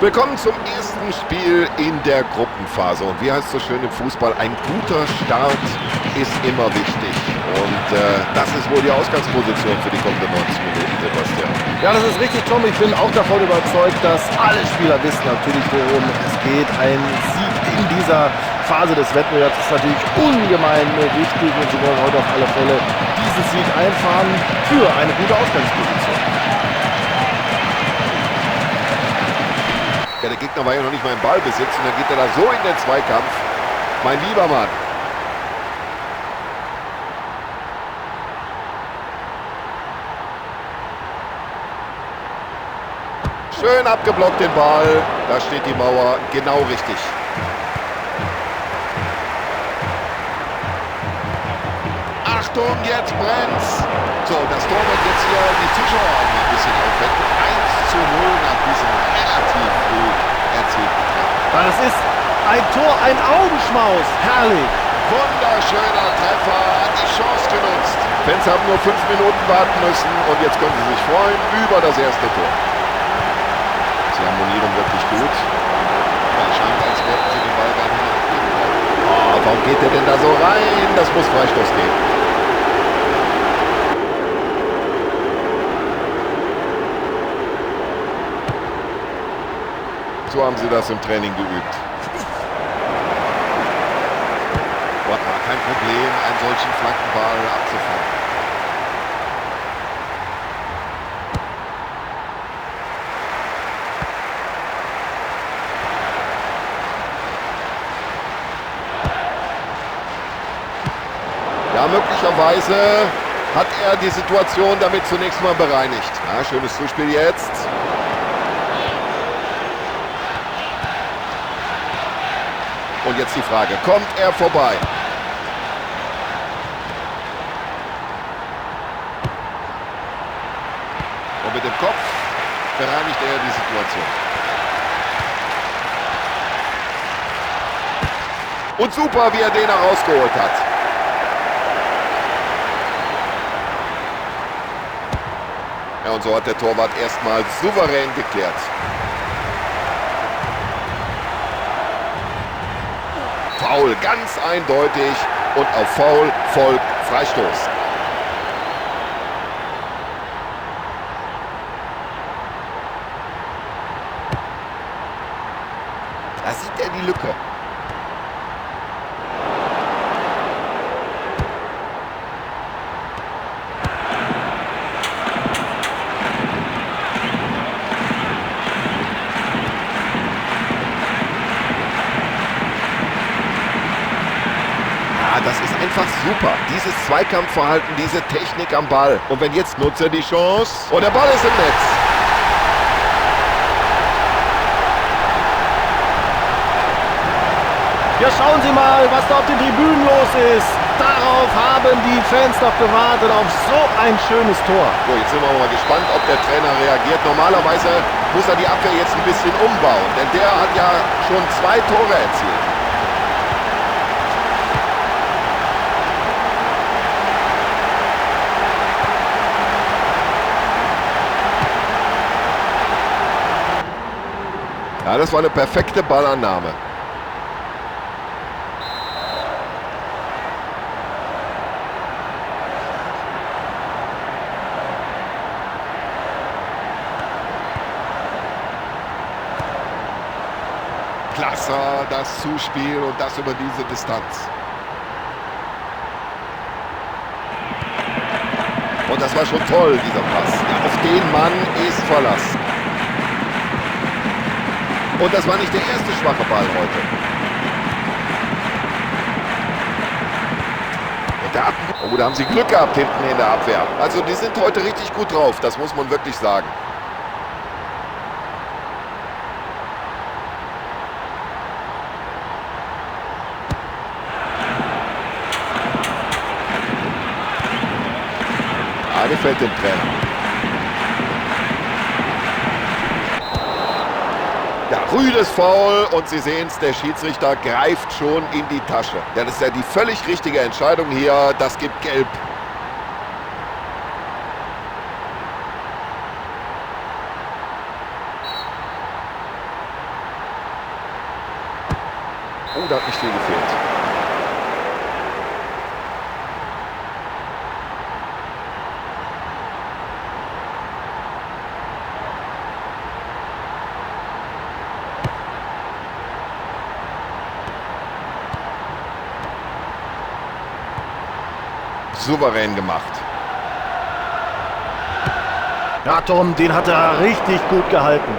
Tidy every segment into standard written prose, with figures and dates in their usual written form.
Willkommen zum ersten Spiel in der Gruppenphase. Und wie heißt es so schön im Fußball, ein guter Start ist immer wichtig. Und das ist wohl die Ausgangsposition für die kommenden 90 Minuten, Sebastian. Ja, das ist richtig, Tom. Ich bin auch davon überzeugt, dass alle Spieler wissen natürlich, worum es geht. Ein Sieg in dieser Phase des Wettbewerbs ist natürlich ungemein wichtig. Und sie wollen heute auf alle Fälle diesen Sieg einfahren für eine gute Ausgangsposition. Ja, der Gegner war ja noch nicht mal im Ballbesitz und dann geht er da so in den Zweikampf. Mein lieber Mann. Schön abgeblockt den Ball. Da steht die Mauer genau richtig. Achtung, jetzt brennt's. So, das Tor wird jetzt hier die Zuschauer auch mal ein bisschen aufwecken. 1:0 nach diesem relativ früh erzielten Treffer. Das ist ein Tor, ein Augenschmaus. Herrlich. Wunderschöner Treffer, die Chance genutzt. Fans haben nur 5 Minuten warten müssen und jetzt können sie sich freuen über das erste Tor. Sie harmonieren wirklich gut. Es scheint, als wollten sie den Ball gar nicht mehr abgeben. Oh, warum geht der denn da so rein? Das muss Freistoß geben. So haben sie das im Training geübt. War kein Problem, einen solchen Flankenball abzufangen. Ja, möglicherweise hat er die Situation damit zunächst mal bereinigt. Ja, schönes Zuspiel jetzt. Und jetzt die Frage, kommt er vorbei? Und mit dem Kopf bereinigt er die Situation. Und super, wie er den herausgeholt hat. Ja, und so hat der Torwart erstmal souverän geklärt. Foul, ganz eindeutig. Und auf Foul folgt Freistoß. Da sieht er die Lücke. Das ist einfach super. Dieses Zweikampfverhalten, diese Technik am Ball. Und wenn jetzt nutzt er die Chance. Und der Ball ist im Netz. Ja, schauen Sie mal, was da auf den Tribünen los ist. Darauf haben die Fans noch gewartet, auf so ein schönes Tor. So, jetzt sind wir mal gespannt, ob der Trainer reagiert. Normalerweise muss er die Abwehr jetzt ein bisschen umbauen. Denn der hat ja schon 2 Tore erzielt. Ja, das war eine perfekte Ballannahme. Klasse, das Zuspiel und das über diese Distanz. Und das war schon toll, dieser Pass. Ja, auf den Mann ist Verlass. Und das war nicht der erste schwache Ball heute. Und da haben sie Glück gehabt hinten in der Abwehr. Also die sind heute richtig gut drauf, das muss man wirklich sagen. Ja, gefällt dem Trainer. Ja, rüdes Foul und Sie sehen es, der Schiedsrichter greift schon in die Tasche. Ja, das ist ja die völlig richtige Entscheidung hier, das gibt Gelb. da hat nicht viel gefehlt. Souverän gemacht. Ja, Tom, den hat er richtig gut gehalten.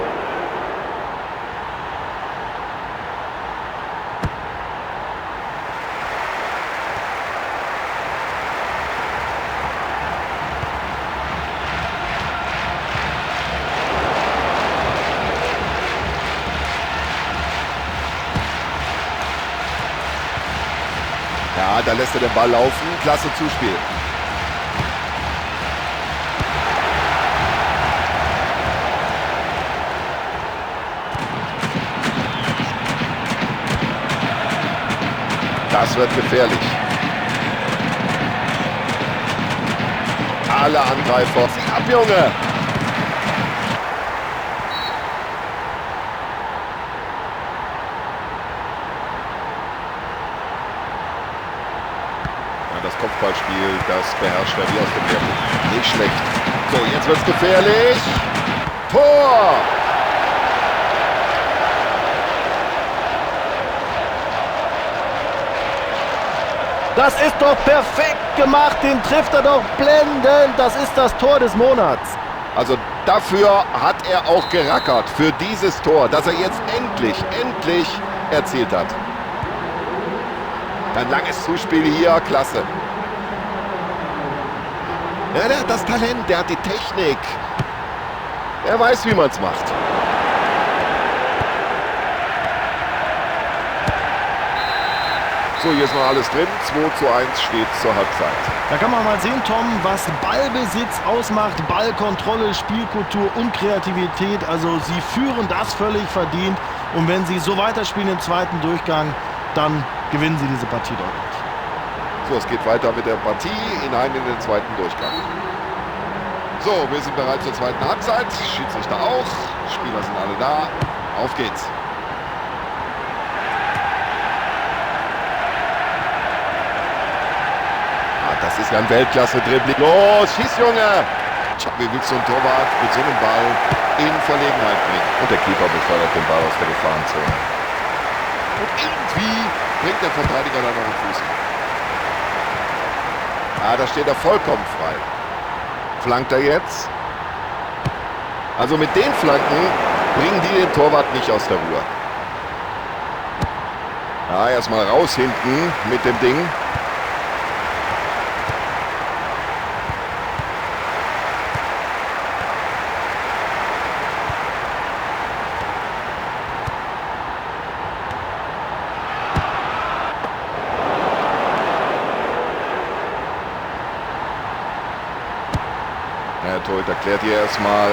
Ja, da lässt er den Ball laufen. Klasse Zuspiel. Das wird gefährlich. Alle Angreifer. Sieh ab, Junge! Das Kopfballspiel, das beherrscht er wie aus dem Lehrbuch. Nicht schlecht. So, jetzt wird's gefährlich. Tor! Das ist doch perfekt gemacht. Den trifft er doch blendend. Das ist das Tor des Monats. Also dafür hat er auch gerackert. Für dieses Tor, das er jetzt endlich erzielt hat. Ein langes Zuspiel hier, klasse. Ja, der hat das Talent, der hat die Technik. Er weiß, wie man es macht. So, hier ist noch alles drin. 2:1 steht zur Halbzeit. Da kann man mal sehen, Tom, was Ballbesitz ausmacht. Ballkontrolle, Spielkultur und Kreativität. Also sie führen das völlig verdient. Und wenn sie so weiterspielen im zweiten Durchgang, dann gewinnen sie diese Partie deutlich. So, es geht weiter mit der Partie hinein in den zweiten Durchgang. So, wir sind bereit zur zweiten Halbzeit. Schiedsrichter auch. Spieler sind alle da. Auf geht's. Ah, das ist ja ein Weltklasse-Dribbling. Los, schieß, Junge! Tja, wie willst du einen Torwart mit so einem Ball in Verlegenheit bringen? Und der Keeper befördert den Ball aus der Gefahrenzone. Und irgendwie bringt der Verteidiger da noch einen Fuß rein. Ah, da steht er vollkommen frei. Flankt er jetzt? Also mit den Flanken bringen die den Torwart nicht aus der Ruhe. Ja, erstmal raus hinten mit dem Ding. Der Torhüter erklärt hier erstmal.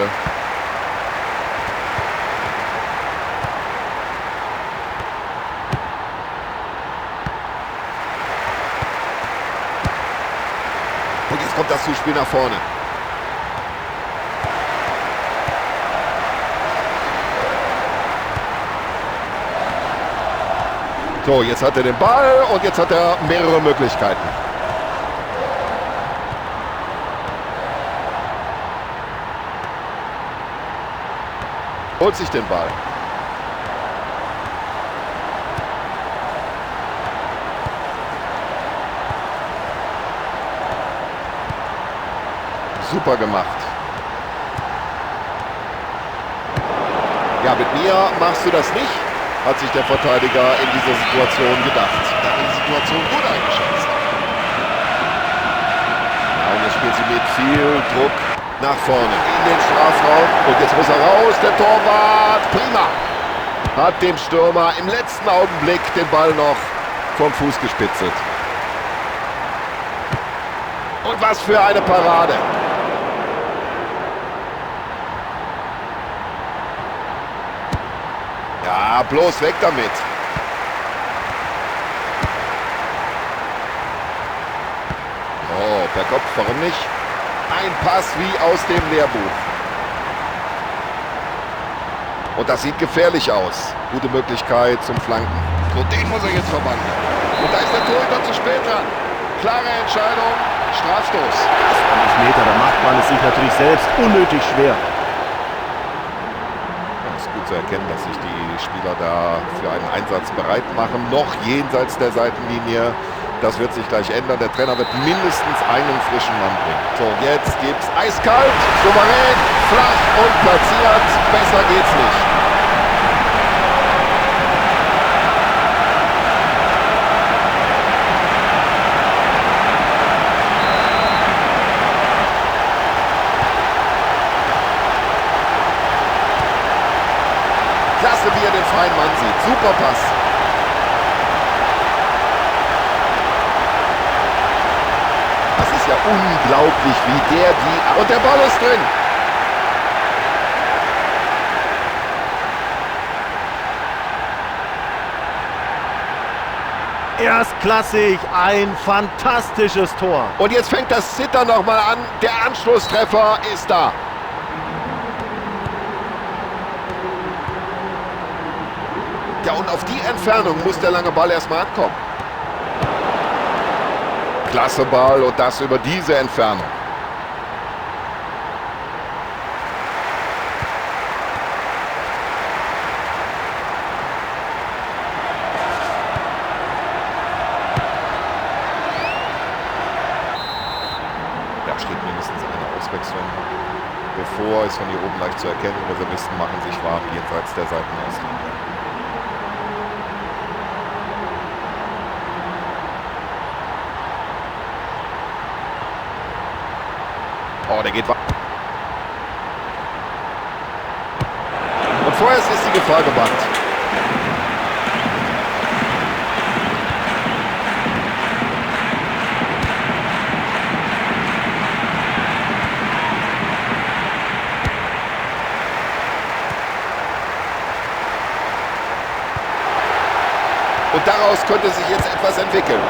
Und jetzt kommt das Zuspiel nach vorne. So, jetzt hat er den Ball und jetzt hat er mehrere Möglichkeiten. Holt sich den Ball. Super gemacht. Ja, mit mir machst du das nicht, hat sich der Verteidiger in dieser Situation gedacht. Er hat die Situation gut eingeschätzt. Ja, und jetzt spielt sie mit viel Druck nach vorne in den Strafraum. Und jetzt muss er raus, der Torwart. Prima. Hat dem Stürmer im letzten Augenblick den Ball noch vom Fuß gespitzelt. Und was für eine Parade. Ja, bloß weg damit. Oh, per Kopf, warum nicht? Ein Pass wie aus dem Lehrbuch. Und das sieht gefährlich aus. Gute Möglichkeit zum Flanken. Risiko, den muss er jetzt verwandeln. Und da ist der Torhüter zu spät dran. Klare Entscheidung, Strafstoß. 20 Meter, da macht man es sich natürlich selbst unnötig schwer. Es ist gut zu erkennen, dass sich die Spieler da für einen Einsatz bereit machen. Noch jenseits der Seitenlinie. Das wird sich gleich ändern. Der Trainer wird mindestens einen frischen Mann bringen. So, jetzt gibt's eiskalt, souverän, flach und platziert. Besser geht's nicht. Klasse, wie er den freien Mann sieht. Super Pass. Das ist ja unglaublich, wie der die... Und der Ball ist drin. Erstklassig, ein fantastisches Tor. Und jetzt fängt das Zittern nochmal an. Der Anschlusstreffer ist da. Ja, und auf die Entfernung muss der lange Ball erstmal ankommen. Klasse Ball und das über diese Entfernung. Da steht mindestens eine Auswechslung, bevor es von hier oben leicht zu erkennen. Reservisten machen sich warm jenseits der Seitenauslinie. Oh, der geht weiter. Und vorerst ist die Gefahr gebannt. Und daraus könnte sich jetzt etwas entwickeln.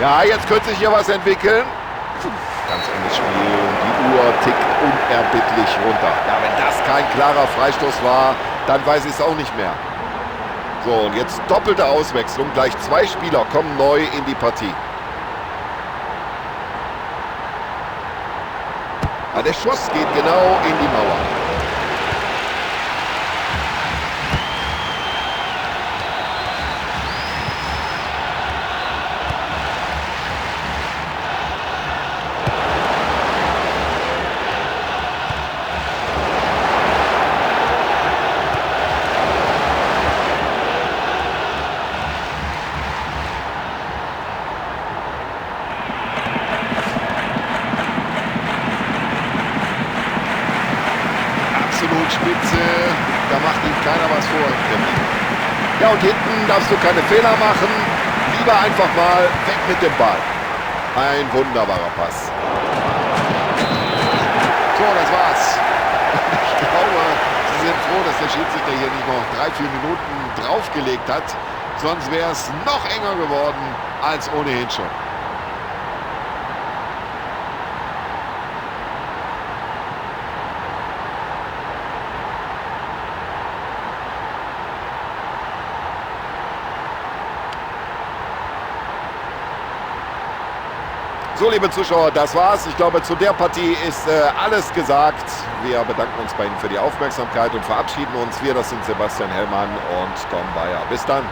Ja, jetzt könnte sich hier was entwickeln. Ganz enges Spiel. Die Uhr tickt unerbittlich runter. Ja, wenn das kein klarer Freistoß war, dann weiß ich es auch nicht mehr. So, und jetzt doppelte Auswechslung. Gleich zwei Spieler kommen neu in die Partie. Ja, der Schuss geht genau in die Mauer. Absolut spitze, da macht ihm keiner was vor. Ja, und hinten darfst du keine Fehler machen. Lieber einfach mal weg mit dem Ball. Ein wunderbarer Pass. So, das war's. Ich glaube, Sie sind froh, dass der Schiedsrichter hier nicht noch 3-4 Minuten draufgelegt hat. Sonst wäre es noch enger geworden als ohnehin schon. So, liebe Zuschauer, das war's. Ich glaube, zu der Partie ist alles gesagt. Wir bedanken uns bei Ihnen für die Aufmerksamkeit und verabschieden uns. Wir, das sind Sebastian Hellmann und Tom Bayer. Bis dann.